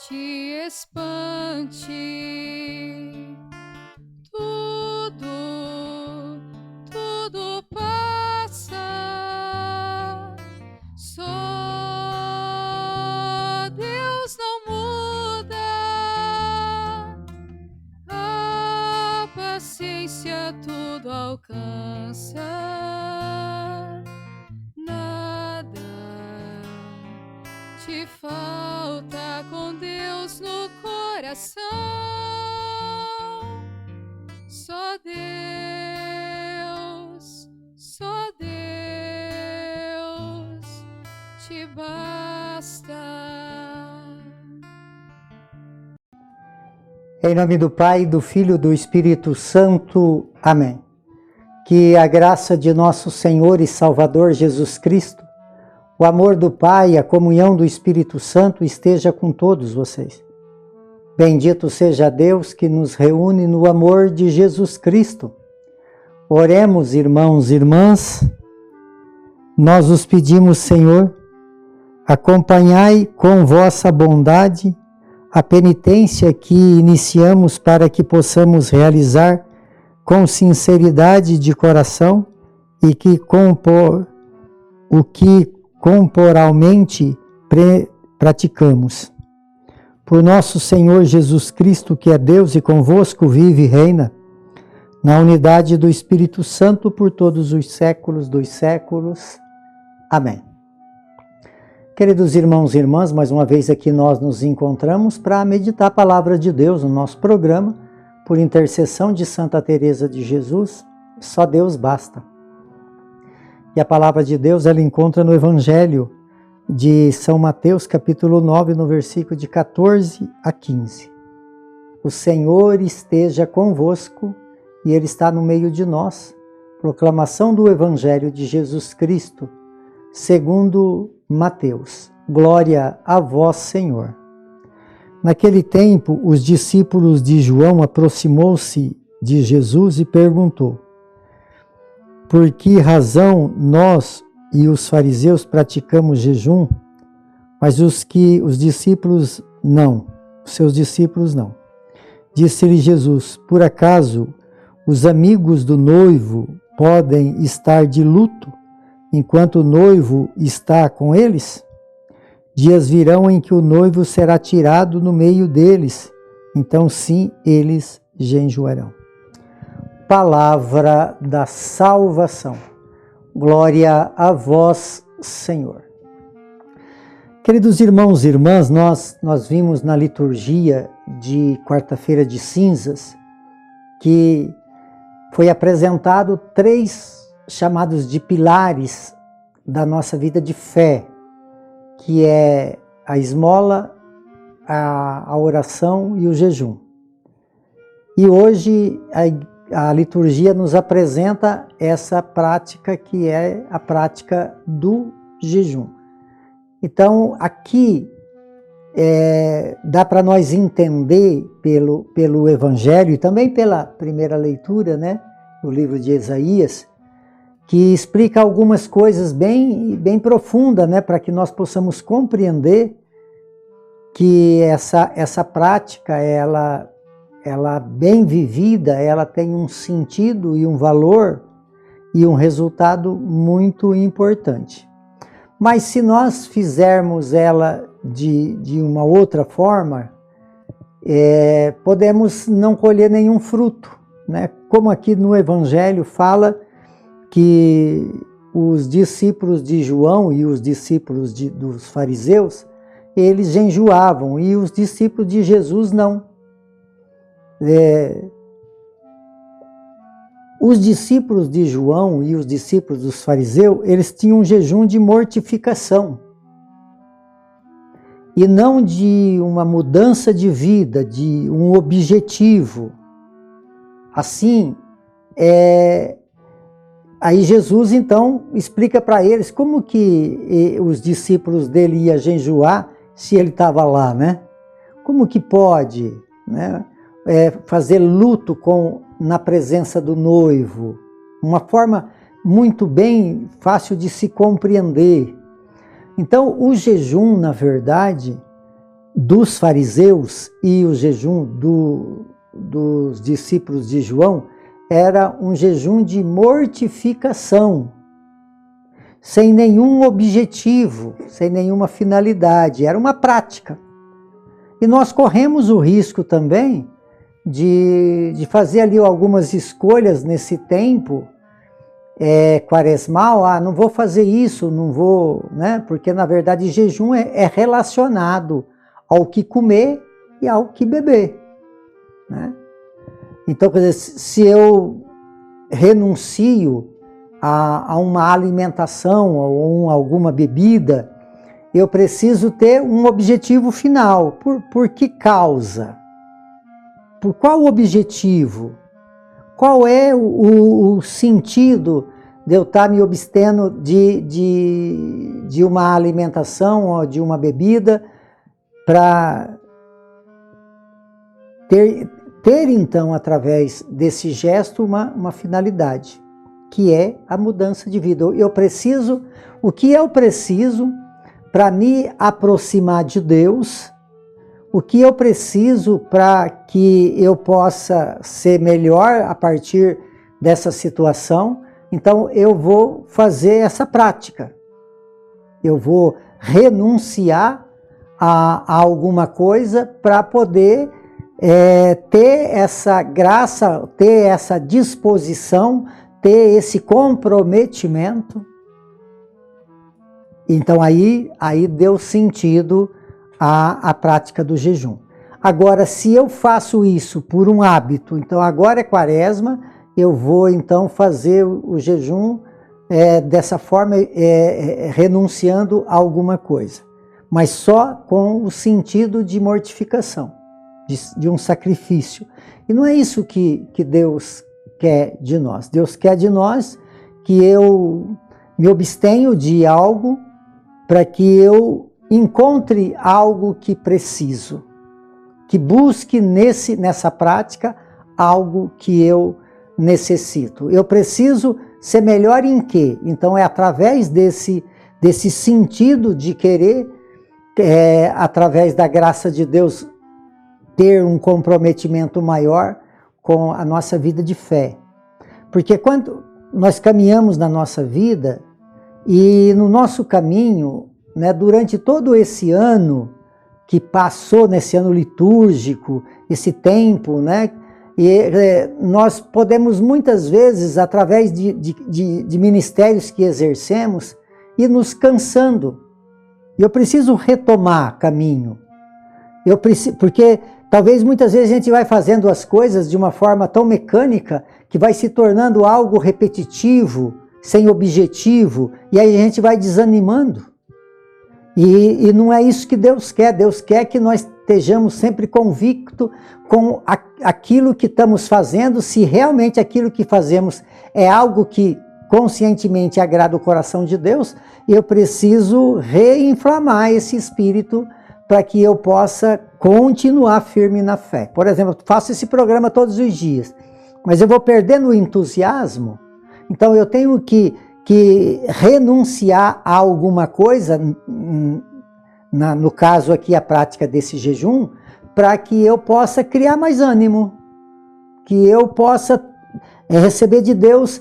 te espante. Tudo passa, só Deus não muda, a paciência tudo alcança, nada te falta com Deus no coração. Só Deus te basta. Em nome do Pai, do Filho e do Espírito Santo. Amém. Que a graça de nosso Senhor e Salvador Jesus Cristo, o amor do Pai e a comunhão do Espírito Santo esteja com todos vocês. Bendito seja Deus que nos reúne no amor de Jesus Cristo. Oremos, irmãos e irmãs. Nós os pedimos, Senhor, acompanhai com vossa bondade a penitência que iniciamos para que possamos realizar com sinceridade de coração e que corporalmente praticamos. Por nosso Senhor Jesus Cristo, que é Deus e convosco vive e reina, na unidade do Espírito Santo por todos os séculos dos séculos. Amém. Queridos irmãos e irmãs, mais uma vez aqui nós nos encontramos para meditar a palavra de Deus no nosso programa, por intercessão de Santa Teresa de Jesus, só Deus basta. E a palavra de Deus ela encontra no Evangelho de São Mateus, capítulo 9, no versículo de 14 a 15. O Senhor esteja convosco e Ele está no meio de nós. Proclamação do Evangelho de Jesus Cristo, segundo Mateus. Glória a vós, Senhor. Naquele tempo, os discípulos de João aproximou-se de Jesus e perguntou: por que razão nós e os fariseus praticamos jejum, mas os discípulos não, os seus discípulos não? Disse-lhe Jesus: por acaso os amigos do noivo podem estar de luto enquanto o noivo está com eles? Dias virão em que o noivo será tirado no meio deles, então sim eles jejuarão. Palavra da salvação. Glória a vós, Senhor. Queridos irmãos e irmãs, nós vimos na liturgia de quarta-feira de cinzas que foi apresentado 3 chamados de pilares da nossa vida de fé, que é a esmola, a oração e o jejum. E hoje a liturgia nos apresenta essa prática que é a prática do jejum. Então, aqui dá para nós entender pelo Evangelho e também pela primeira leitura, né, do livro de Isaías, que explica algumas coisas bem profundas, né, para que nós possamos compreender que essa prática, ela bem vivida, ela tem um sentido e um valor e um resultado muito importante. Mas se nós fizermos ela de uma outra forma, podemos não colher nenhum fruto, né? Como aqui no Evangelho fala que os discípulos de João e os discípulos dos fariseus, eles jejuavam e os discípulos de Jesus não. Os discípulos de João e os discípulos dos fariseus, eles tinham um jejum de mortificação e não de uma mudança de vida, de um objetivo. Assim, aí Jesus então explica para eles como que os discípulos dele iam jejuar se ele estava lá, né? Como que pode, né? Fazer luto na presença do noivo, uma forma muito bem fácil de se compreender. Então, o jejum, na verdade, dos fariseus e o jejum dos discípulos de João era um jejum de mortificação, sem nenhum objetivo, sem nenhuma finalidade, era uma prática. E nós corremos o risco também de fazer ali algumas escolhas nesse tempo quaresmal, não vou fazer isso, não vou, né? Porque na verdade jejum é relacionado ao que comer e ao que beber, né? Então, quer dizer, se eu renuncio a uma alimentação ou alguma bebida, eu preciso ter um objetivo final. Por que causa? Por qual objetivo? Qual é o sentido de eu estar me abstendo de uma alimentação ou de uma bebida para ter então, através desse gesto, uma finalidade, que é a mudança de vida. O que eu preciso para me aproximar de Deus, o que eu preciso para que eu possa ser melhor a partir dessa situação. Então eu vou fazer essa prática, eu vou renunciar a alguma coisa para poder ter essa graça, ter essa disposição, ter esse comprometimento. Então aí deu sentido à prática do jejum. Agora, se eu faço isso por um hábito, então agora é quaresma, eu vou então fazer o jejum dessa forma, renunciando a alguma coisa, mas só com o sentido de mortificação, de um sacrifício. E não é isso que Deus quer de nós. Deus quer de nós que eu me abstenho de algo para que eu encontre algo que preciso, que busque nessa prática algo que eu necessito. Eu preciso ser melhor em quê? Então é através desse sentido de querer, através da graça de Deus, ter um comprometimento maior com a nossa vida de fé. Porque quando nós caminhamos na nossa vida e no nosso caminho, né, durante todo esse ano que passou, nesse ano litúrgico, esse tempo, né, nós podemos muitas vezes, através de ministérios que exercemos, ir nos cansando. E eu preciso retomar caminho. Porque talvez muitas vezes a gente vai fazendo as coisas de uma forma tão mecânica que vai se tornando algo repetitivo, sem objetivo, e aí a gente vai desanimando. E não é isso que Deus quer. Deus quer que nós estejamos sempre convictos com aquilo que estamos fazendo, se realmente aquilo que fazemos é algo que conscientemente agrada o coração de Deus, eu preciso reinflamar esse espírito para que eu possa continuar firme na fé. Por exemplo, eu faço esse programa todos os dias, mas eu vou perdendo o entusiasmo, então eu tenho que renunciar a alguma coisa, no caso aqui a prática desse jejum, para que eu possa criar mais ânimo, que eu possa receber de Deus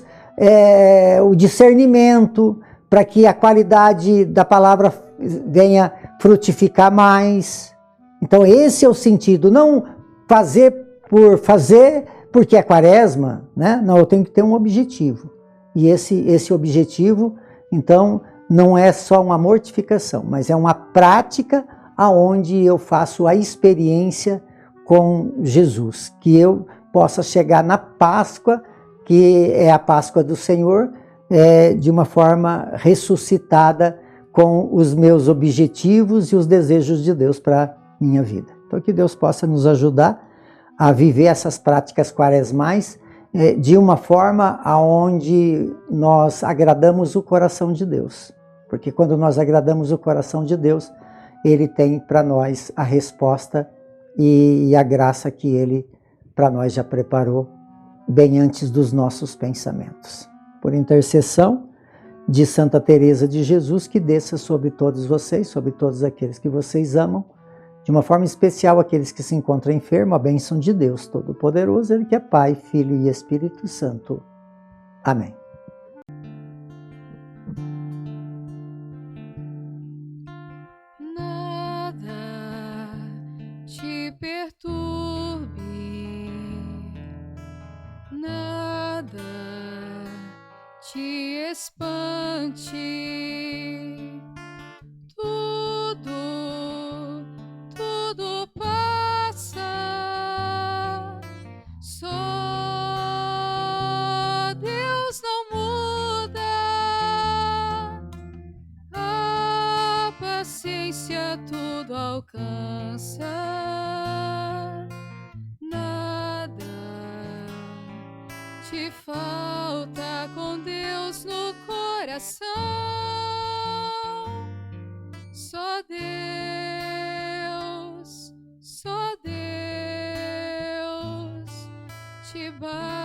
o discernimento, para que a qualidade da palavra venha frutificar mais. Então esse é o sentido, não fazer por fazer porque é quaresma, né? Não, eu tenho que ter um objetivo. E esse objetivo, então, não é só uma mortificação, mas é uma prática aonde eu faço a experiência com Jesus, que eu possa chegar na Páscoa, que é a Páscoa do Senhor, de uma forma ressuscitada com os meus objetivos e os desejos de Deus para a minha vida. Então, que Deus possa nos ajudar a viver essas práticas quaresmais de uma forma aonde nós agradamos o coração de Deus. Porque quando nós agradamos o coração de Deus, Ele tem para nós a resposta e a graça que Ele para nós já preparou bem antes dos nossos pensamentos. Por intercessão de Santa Teresa de Jesus, que desça sobre todos vocês, sobre todos aqueles que vocês amam, De uma forma especial, aqueles que se encontram enfermos, a bênção de Deus Todo-Poderoso, Ele que é Pai, Filho e Espírito Santo. Amém. Nada te perturbe, nada te espante, tudo passa, só Deus não muda, a paciência tudo alcança, nada te falta com Deus no coração, só Deus te basta.